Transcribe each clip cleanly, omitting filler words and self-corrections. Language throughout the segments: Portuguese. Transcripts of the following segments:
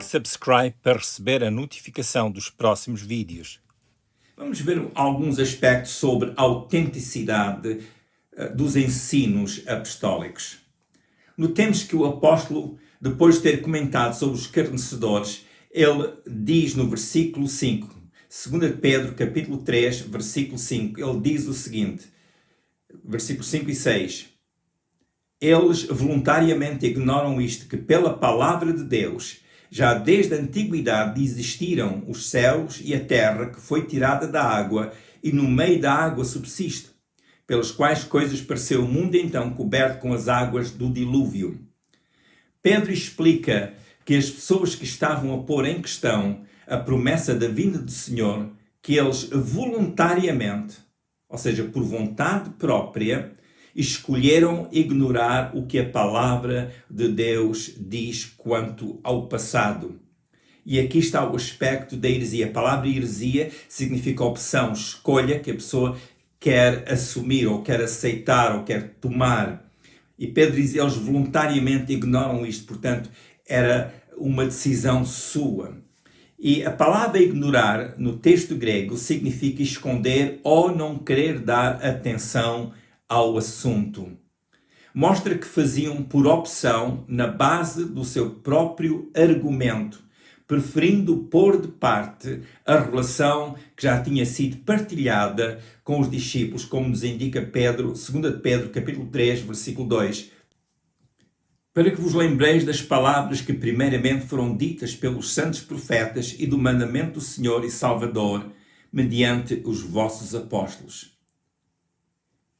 Clique subscribe para receber a notificação dos próximos vídeos. Vamos ver alguns aspectos sobre a autenticidade dos ensinos apostólicos. Notemos que o apóstolo, depois de ter comentado sobre os escarnecedores, ele diz no versículo 5, 2 Pedro capítulo 3, versículo 5, ele diz o seguinte, versículos 5 e 6, eles voluntariamente ignoram isto, que pela palavra de Deus, já desde a antiguidade existiram os céus e a terra que foi tirada da água e no meio da água subsiste, pelas quais coisas pareceu o mundo então coberto com as águas do dilúvio. Pedro explica que as pessoas que estavam a pôr em questão a promessa da vinda do Senhor, que eles voluntariamente, ou seja, por vontade própria, escolheram ignorar o que a palavra de Deus diz quanto ao passado. E aqui está o aspecto da heresia. A palavra heresia significa opção, escolha que a pessoa quer assumir, ou quer aceitar, ou quer tomar. E Pedro diz, eles voluntariamente ignoram isto, portanto, era uma decisão sua. E a palavra ignorar, no texto grego, significa esconder ou não querer dar atenção ao assunto. Mostra que faziam por opção na base do seu próprio argumento, preferindo pôr de parte a relação que já tinha sido partilhada com os discípulos, como nos indica Pedro, 2 Pedro, capítulo 3, versículo 2. Para que vos lembreis das palavras que primeiramente foram ditas pelos santos profetas e do mandamento do Senhor e Salvador, mediante os vossos apóstolos.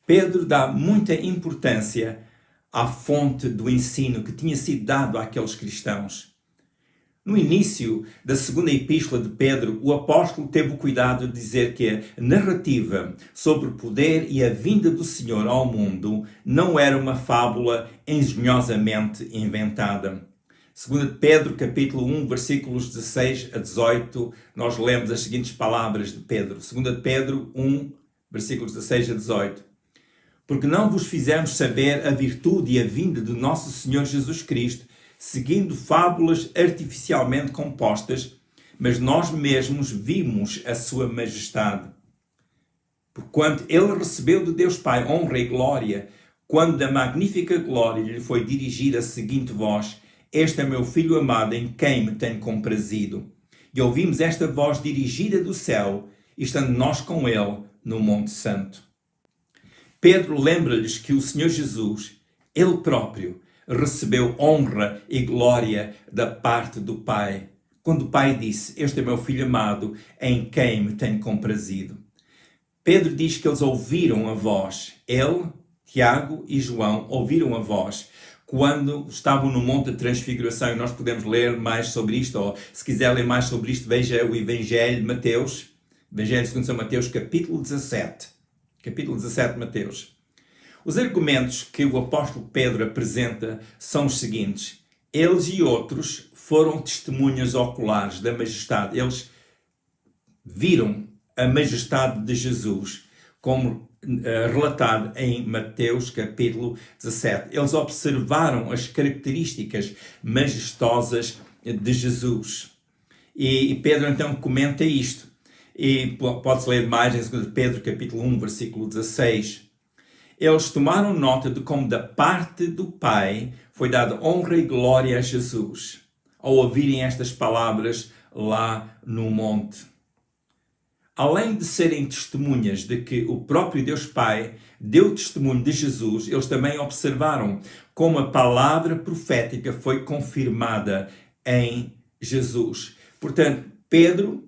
Pedro dá muita importância à fonte do ensino que tinha sido dado àqueles cristãos. No início da segunda epístola de Pedro, o apóstolo teve o cuidado de dizer que a narrativa sobre o poder e a vinda do Senhor ao mundo não era uma fábula engenhosamente inventada. 2 Pedro, capítulo 1, versículos 16 a 18, nós lemos as seguintes palavras de Pedro. 2 Pedro 1, versículos 16 a 18. Porque não vos fizemos saber a virtude e a vinda do nosso Senhor Jesus Cristo, seguindo fábulas artificialmente compostas, mas nós mesmos vimos a sua majestade. Porquanto ele recebeu de Deus Pai honra e glória, quando da magnífica glória lhe foi dirigida a seguinte voz, este é meu Filho amado, em quem me tenho comprazido. E ouvimos esta voz dirigida do céu, e estando nós com ele no Monte Santo. Pedro lembra-lhes que o Senhor Jesus, ele próprio, recebeu honra e glória da parte do Pai. Quando o Pai disse, este é meu Filho amado, em quem me tenho comprazido. Pedro diz que eles ouviram a voz. Ele, Tiago e João ouviram a voz quando estavam no Monte da Transfiguração. E nós podemos ler mais sobre isto, ou se quiser ler mais sobre isto, veja o Evangelho de Mateus, Evangelho segundo São Mateus, capítulo 17. Capítulo 17 de Mateus. Os argumentos que o apóstolo Pedro apresenta são os seguintes. Eles e outros foram testemunhas oculares da majestade. Eles viram a majestade de Jesus, como relatado em Mateus capítulo 17. Eles observaram as características majestosas de Jesus. E Pedro então comenta isto. E pode-se ler mais em 2 Pedro, capítulo 1, versículo 16. Eles tomaram nota de como da parte do Pai foi dada honra e glória a Jesus, ao ouvirem estas palavras lá no monte. Além de serem testemunhas de que o próprio Deus Pai deu testemunho de Jesus, eles também observaram como a palavra profética foi confirmada em Jesus. Portanto, Pedro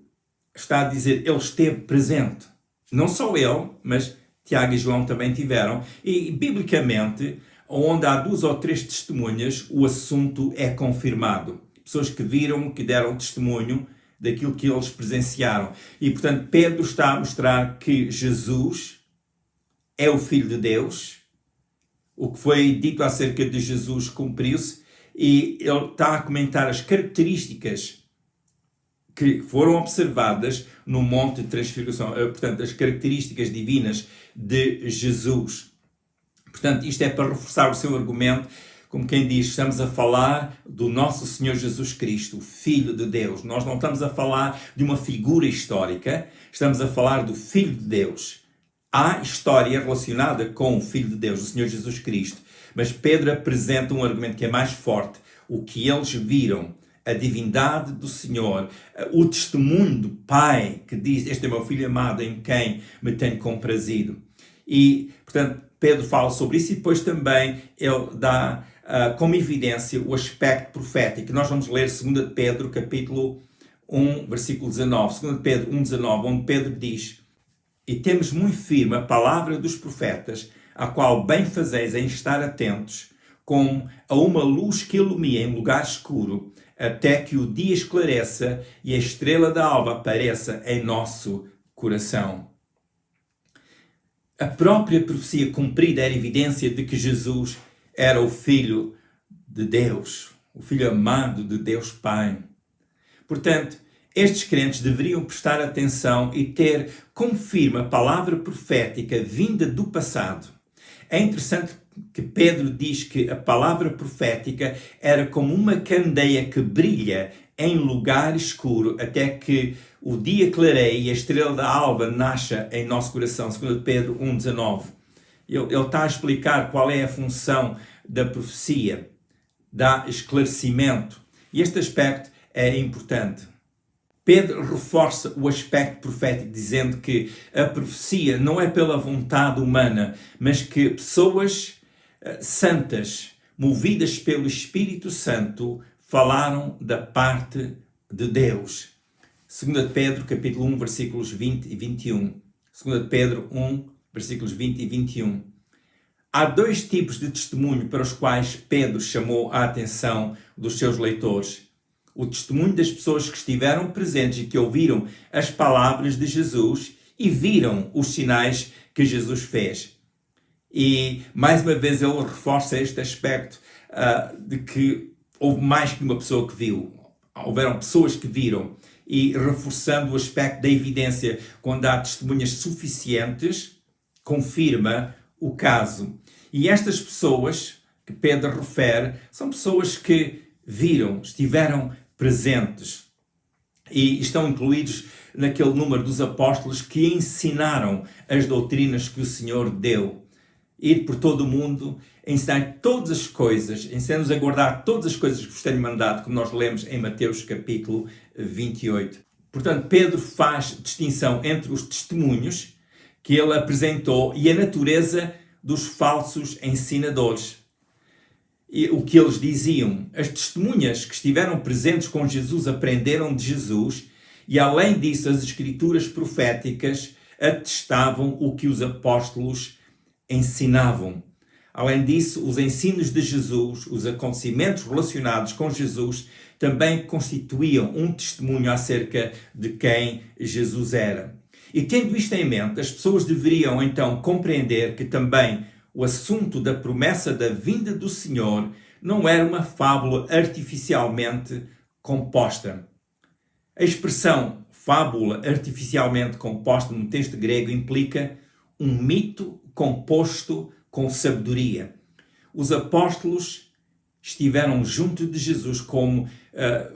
está a dizer, ele esteve presente. Não só ele, mas Tiago e João também tiveram. E, biblicamente, onde há 2 ou 3 testemunhas, o assunto é confirmado. Pessoas que viram, que deram testemunho daquilo que eles presenciaram. E, portanto, Pedro está a mostrar que Jesus é o Filho de Deus. O que foi dito acerca de Jesus cumpriu-se. E ele está a comentar as características que foram observadas no Monte de Transfiguração, portanto, as características divinas de Jesus. Portanto, isto é para reforçar o seu argumento como quem diz, estamos a falar do nosso Senhor Jesus Cristo, o Filho de Deus. Nós não estamos a falar de uma figura histórica, estamos a falar do Filho de Deus. Há história relacionada com o Filho de Deus, o Senhor Jesus Cristo, mas Pedro apresenta um argumento que é mais forte. O que eles viram, a divindade do Senhor, o testemunho do Pai, que diz, este é meu Filho amado em quem me tenho comprazido. E, portanto, Pedro fala sobre isso e depois também ele dá como evidência o aspecto profético. Nós vamos ler 2 Pedro, capítulo 1, versículo 19. 2 Pedro 1, 19, onde Pedro diz: E temos muito firme a palavra dos profetas, a qual bem fazeis em estar atentos, como a uma luz que ilumina em lugar escuro, até que o dia esclareça e a estrela da alva apareça em nosso coração. A própria profecia cumprida era evidência de que Jesus era o Filho de Deus, o Filho amado de Deus Pai. Portanto, estes crentes deveriam prestar atenção e ter como firme a palavra profética vinda do passado. É interessante que Pedro diz que a palavra profética era como uma candeia que brilha em lugar escuro até que o dia clareie e a estrela da alva nasça em nosso coração, segundo Pedro 1,19. Ele está a explicar qual é a função da profecia, dá esclarecimento. E este aspecto é importante. Pedro reforça o aspecto profético, dizendo que a profecia não é pela vontade humana, mas que pessoas santas, movidas pelo Espírito Santo, falaram da parte de Deus. 2 Pedro, capítulo 1, versículos 20 e 21. 2 Pedro 1, versículos 20 e 21. Há dois tipos de testemunho para os quais Pedro chamou a atenção dos seus leitores. O testemunho das pessoas que estiveram presentes e que ouviram as palavras de Jesus e viram os sinais que Jesus fez. E, mais uma vez, ele reforça este aspecto de que houve mais que uma pessoa que viu. Houveram pessoas que viram. E reforçando o aspecto da evidência, quando há testemunhas suficientes, confirma o caso. E estas pessoas que Pedro refere são pessoas que viram, estiveram presentes e estão incluídos naquele número dos apóstolos que ensinaram as doutrinas que o Senhor deu. Ir por todo o mundo, ensinar todas as coisas, ensinar-nos a guardar todas as coisas que vos tenho mandado, como nós lemos em Mateus capítulo 28. Portanto, Pedro faz distinção entre os testemunhos que ele apresentou e a natureza dos falsos ensinadores. E o que eles diziam, as testemunhas que estiveram presentes com Jesus aprenderam de Jesus e, além disso, as escrituras proféticas atestavam o que os apóstolos ensinavam. Além disso, os ensinos de Jesus, os acontecimentos relacionados com Jesus, também constituíam um testemunho acerca de quem Jesus era. E tendo isto em mente, as pessoas deveriam então compreender que também o assunto da promessa da vinda do Senhor não era uma fábula artificialmente composta. A expressão fábula artificialmente composta no texto grego implica um mito composto com sabedoria. Os apóstolos estiveram junto de Jesus, como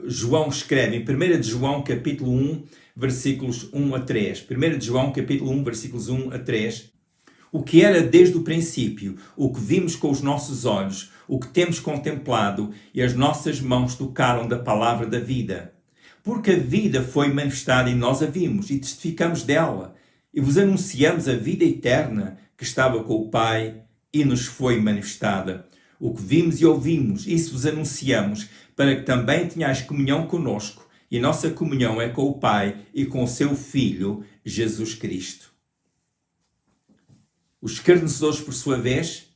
João escreve em 1 de João capítulo 1, versículos 1 a 3. 1 de João capítulo 1, versículos 1 a 3. O que era desde o princípio, o que vimos com os nossos olhos, o que temos contemplado e as nossas mãos tocaram da palavra da vida. Porque a vida foi manifestada e nós a vimos e testificamos dela. E vos anunciamos a vida eterna que estava com o Pai e nos foi manifestada. O que vimos e ouvimos, isso vos anunciamos, para que também tenhais comunhão conosco. E a nossa comunhão é com o Pai e com o seu Filho, Jesus Cristo. Os escarnecedores, por sua vez,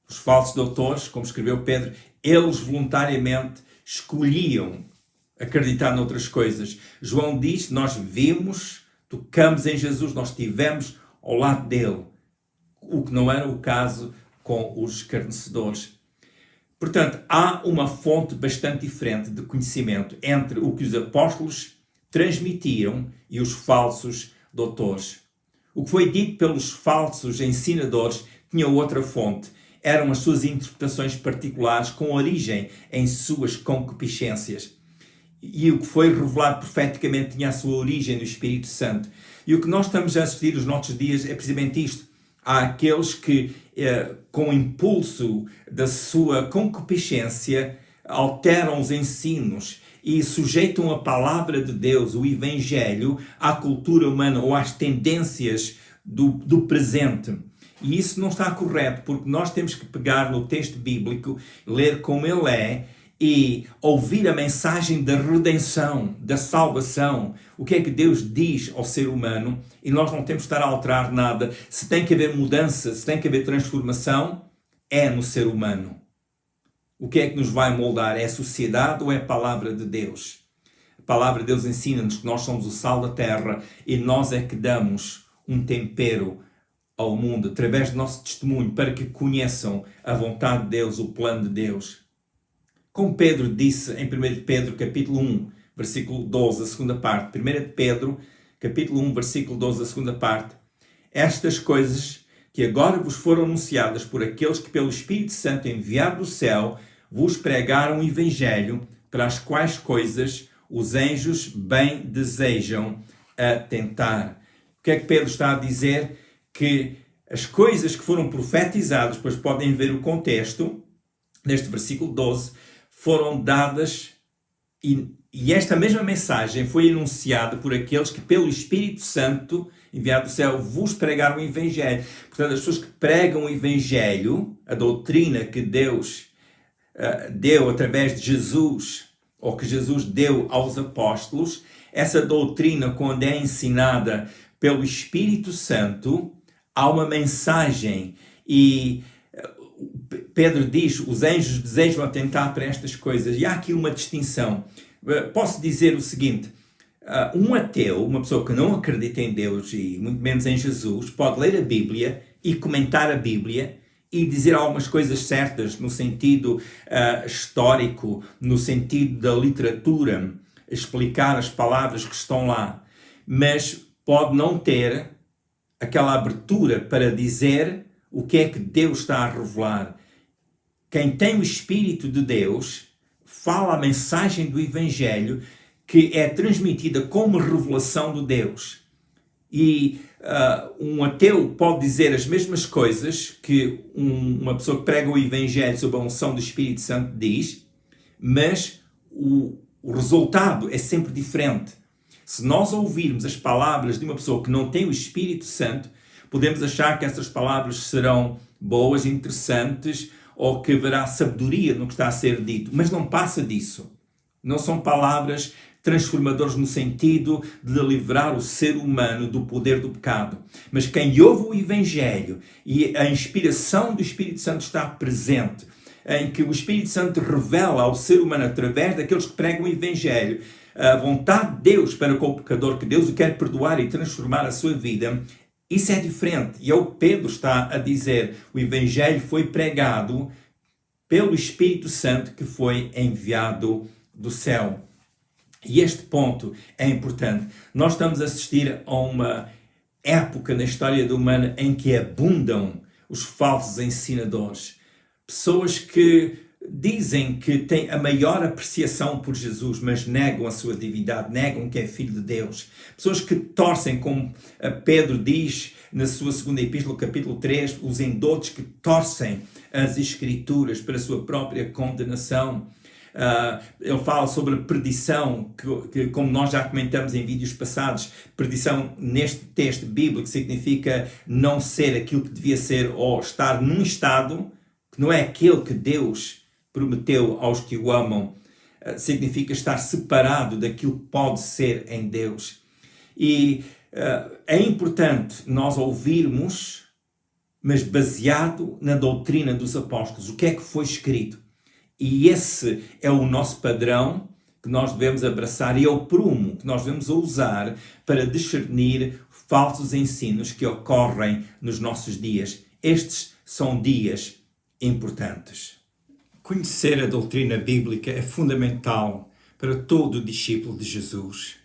os falsos doutores, como escreveu Pedro, eles voluntariamente escolhiam acreditar noutras coisas. João diz, nós vimos, tocamos em Jesus, nós estivemos ao lado dele. O que não era o caso com os escarnecedores. Portanto, há uma fonte bastante diferente de conhecimento entre o que os apóstolos transmitiram e os falsos doutores. O que foi dito pelos falsos ensinadores tinha outra fonte. eram as suas interpretações particulares com origem em suas concupiscências. E o que foi revelado profeticamente tinha a sua origem no Espírito Santo. E o que nós estamos a assistir nos nossos dias é precisamente isto. Há aqueles que, com o impulso da sua concupiscência, alteram os ensinos e sujeitam a palavra de Deus, o Evangelho, à cultura humana ou às tendências do presente. E isso não está correto, porque nós temos que pegar no texto bíblico, ler como ele é e ouvir a mensagem da redenção, da salvação. O que é que Deus diz ao ser humano? E nós não temos que estar a alterar nada. Se tem que haver mudança, se tem que haver transformação, é no ser humano. O que é que nos vai moldar? É a sociedade ou é a palavra de Deus? A palavra de Deus ensina-nos que nós somos o sal da terra e nós é que damos um tempero ao mundo através do nosso testemunho para que conheçam a vontade de Deus, o plano de Deus. Como Pedro disse em 1 Pedro capítulo 1, versículo 12, a segunda parte. 1 Pedro capítulo 1, versículo 12, a segunda parte. Estas coisas que agora vos foram anunciadas por aqueles que pelo Espírito Santo enviado do céu vos pregaram o Evangelho, para as quais coisas os anjos bem desejam atentar. O que é que Pedro está a dizer? Que as coisas que foram profetizadas, pois podem ver o contexto, neste versículo 12, foram dadas e esta mesma mensagem foi anunciada por aqueles que pelo Espírito Santo, enviado do céu, vos pregaram o Evangelho. Portanto, as pessoas que pregam o Evangelho, a doutrina que Deus deu através de Jesus, ou que Jesus deu aos apóstolos, essa doutrina, quando é ensinada pelo Espírito Santo, há uma mensagem e Pedro diz, os anjos desejam atentar para estas coisas. E há aqui uma distinção. Posso dizer o seguinte, um ateu, uma pessoa que não acredita em Deus e muito menos em Jesus, pode ler a Bíblia e comentar a Bíblia e dizer algumas coisas certas no sentido histórico, no sentido da literatura, explicar as palavras que estão lá, mas pode não ter aquela abertura para dizer o que é que Deus está a revelar. Quem tem o Espírito de Deus fala a mensagem do Evangelho que é transmitida como revelação de Deus. E um ateu pode dizer as mesmas coisas que uma pessoa que prega o Evangelho sob a unção do Espírito Santo diz, mas o resultado é sempre diferente. Se nós ouvirmos as palavras de uma pessoa que não tem o Espírito Santo, podemos achar que essas palavras serão boas, interessantes, ou que haverá sabedoria no que está a ser dito, mas não passa disso. Não são palavras transformadoras no sentido de livrar o ser humano do poder do pecado. Mas quem ouve o Evangelho e a inspiração do Espírito Santo está presente, em que o Espírito Santo revela ao ser humano, através daqueles que pregam o Evangelho, a vontade de Deus para com o pecador, que Deus o quer perdoar e transformar a sua vida, isso é diferente. E é o que Pedro está a dizer. O Evangelho foi pregado pelo Espírito Santo que foi enviado do céu. E este ponto é importante. Nós estamos a assistir a uma época na história da humana em que abundam os falsos ensinadores. Pessoas que dizem que têm a maior apreciação por Jesus, mas negam a sua divindade, negam que é filho de Deus. Pessoas que torcem, como Pedro diz na sua segunda epístola, capítulo 3, os endodos que torcem as Escrituras para a sua própria condenação. Ele fala sobre a perdição, que como nós já comentamos em vídeos passados, perdição neste texto bíblico significa não ser aquilo que devia ser ou estar num estado que não é aquele que Deus prometeu aos que o amam. Significa estar separado daquilo que pode ser em Deus. E é importante nós ouvirmos, mas baseado na doutrina dos apóstolos. O que é que foi escrito? E esse é o nosso padrão que nós devemos abraçar e é o prumo que nós devemos usar para discernir falsos ensinos que ocorrem nos nossos dias. Estes são dias importantes. Conhecer a doutrina bíblica é fundamental para todo o discípulo de Jesus.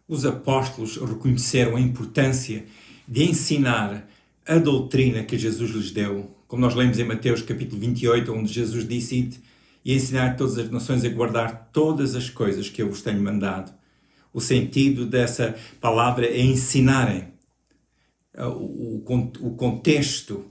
Os apóstolos reconheceram a importância de ensinar a doutrina que Jesus lhes deu, Como nós lemos em Mateus capítulo 28, onde Jesus disse: "Ide e ensinar todas as nações a guardar todas as coisas que eu vos tenho mandado." O sentido dessa palavra é ensinarem. O contexto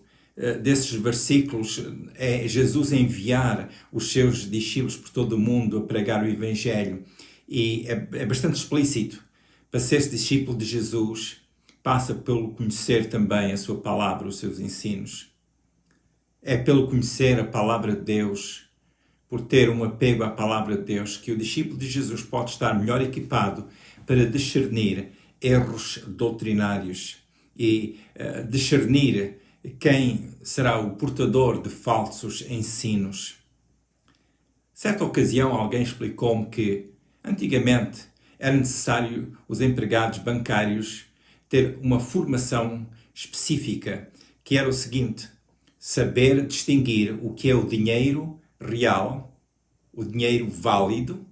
desses versículos é Jesus enviar os seus discípulos por todo o mundo a pregar o Evangelho. E é bastante explícito. Para ser discípulo de Jesus, passa pelo conhecer também a sua palavra, os seus ensinos. É pelo conhecer a palavra de Deus, por ter um apego à palavra de Deus, que o discípulo de Jesus pode estar melhor equipado para discernir erros doutrinários e discernir quem será o portador de falsos ensinos. Certa ocasião, alguém explicou-me que, antigamente, era necessário os empregados bancários ter uma formação específica, que era o seguinte: saber distinguir o que é o dinheiro real, o dinheiro válido,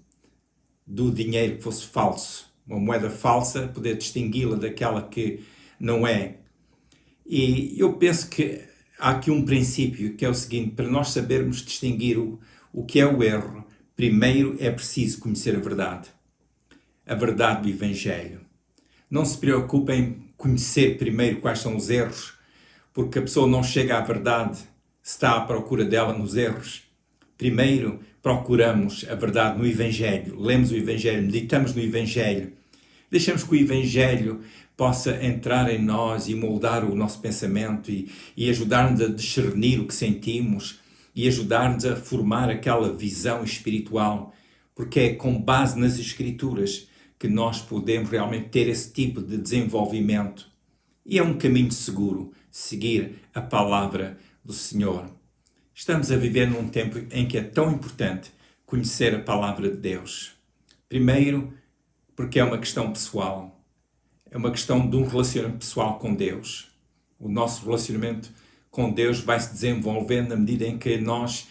do dinheiro que fosse falso. Uma moeda falsa, poder distingui-la daquela que não é. E eu penso que há aqui um princípio, que é o seguinte: para nós sabermos distinguir o que é o erro, primeiro é preciso conhecer a verdade do Evangelho. Não se preocupem em conhecer primeiro quais são os erros, porque a pessoa não chega à verdade se está à procura dela nos erros. Primeiro procuramos a verdade no Evangelho, lemos o Evangelho, meditamos no Evangelho, deixamos que o Evangelho possa entrar em nós e moldar o nosso pensamento e ajudar-nos a discernir o que sentimos e ajudar-nos a formar aquela visão espiritual, porque é com base nas Escrituras que nós podemos realmente ter esse tipo de desenvolvimento. E é um caminho seguro seguir a palavra do Senhor. Estamos a viver num tempo em que é tão importante conhecer a palavra de Deus. Primeiro, porque é uma questão pessoal. É uma questão de um relacionamento pessoal com Deus. O nosso relacionamento com Deus vai se desenvolvendo na medida em que nós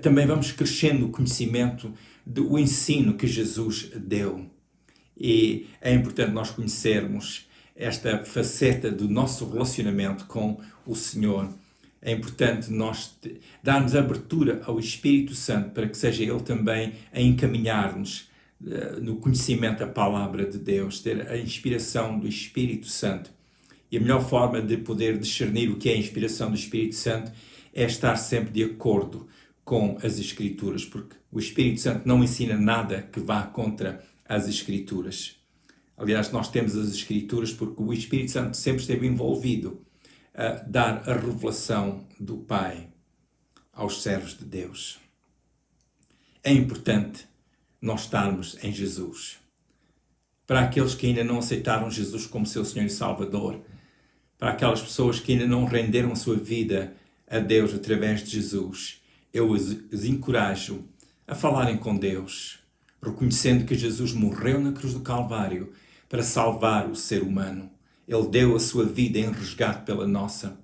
também vamos crescendo o conhecimento do ensino que Jesus deu. E é importante nós conhecermos esta faceta do nosso relacionamento com o Senhor. É importante nós darmos abertura ao Espírito Santo para que seja Ele também a encaminhar-nos no conhecimento da palavra de Deus, ter a inspiração do Espírito Santo. E a melhor forma de poder discernir o que é a inspiração do Espírito Santo é estar sempre de acordo com as Escrituras, porque o Espírito Santo não ensina nada que vá contra as Escrituras. Aliás, nós temos as Escrituras porque o Espírito Santo sempre esteve envolvido a dar a revelação do Pai aos servos de Deus. É importante nós estarmos em Jesus. Para aqueles que ainda não aceitaram Jesus como seu Senhor e Salvador, para aquelas pessoas que ainda não renderam a sua vida a Deus através de Jesus, eu os encorajo a falarem com Deus, reconhecendo que Jesus morreu na cruz do Calvário para salvar o ser humano. Ele deu a sua vida em resgate pela nossa.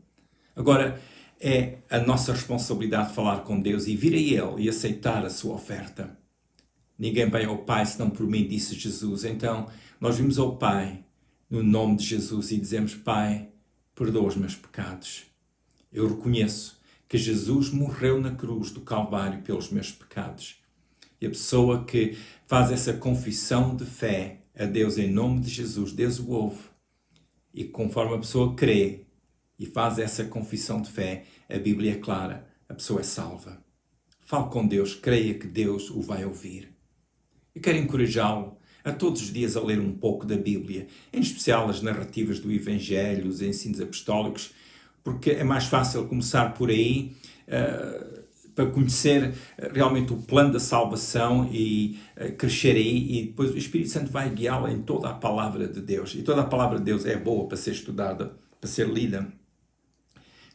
Agora, é a nossa responsabilidade falar com Deus e vir a Ele e aceitar a sua oferta. Ninguém vem ao Pai senão por mim, disse Jesus. Então, nós vimos ao Pai no nome de Jesus e dizemos: Pai, perdoa os meus pecados. Eu reconheço que Jesus morreu na cruz do Calvário pelos meus pecados. E a pessoa que faz essa confissão de fé a Deus em nome de Jesus, Deus o ouve. E conforme a pessoa crê e faz essa confissão de fé, a Bíblia é clara, a pessoa é salva. Fale com Deus, creia que Deus o vai ouvir. Eu quero encorajá-lo a todos os dias a ler um pouco da Bíblia, em especial as narrativas do Evangelho, os ensinos apostólicos, porque é mais fácil começar por aí, para conhecer realmente o plano da salvação e crescer aí, e depois o Espírito Santo vai guiá-lo em toda a palavra de Deus. E toda a palavra de Deus é boa para ser estudada, para ser lida.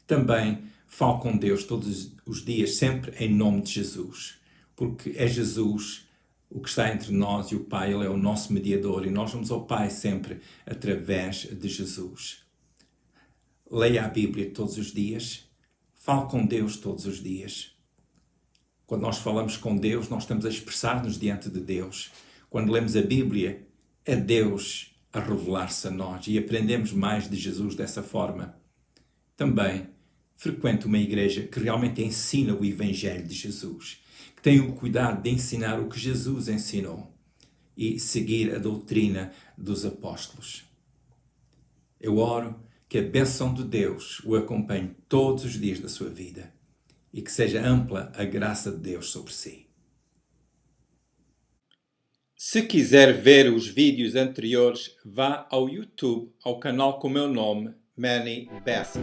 Também fale com Deus todos os dias, sempre em nome de Jesus, porque é Jesus o que está entre nós e o Pai. Ele é o nosso mediador e nós vamos ao Pai sempre através de Jesus. Leia a Bíblia todos os dias, fale com Deus todos os dias. Quando nós falamos com Deus, nós estamos a expressar-nos diante de Deus. Quando lemos a Bíblia, é Deus a revelar-se a nós e aprendemos mais de Jesus dessa forma. Também frequente uma igreja que realmente ensina o Evangelho de Jesus, que tem o cuidado de ensinar o que Jesus ensinou e seguir a doutrina dos apóstolos. Eu oro que a bênção de Deus o acompanhe todos os dias da sua vida e que seja ampla a graça de Deus sobre si. Se quiser ver os vídeos anteriores, vá ao YouTube, ao canal com o meu nome, Manny Bessa.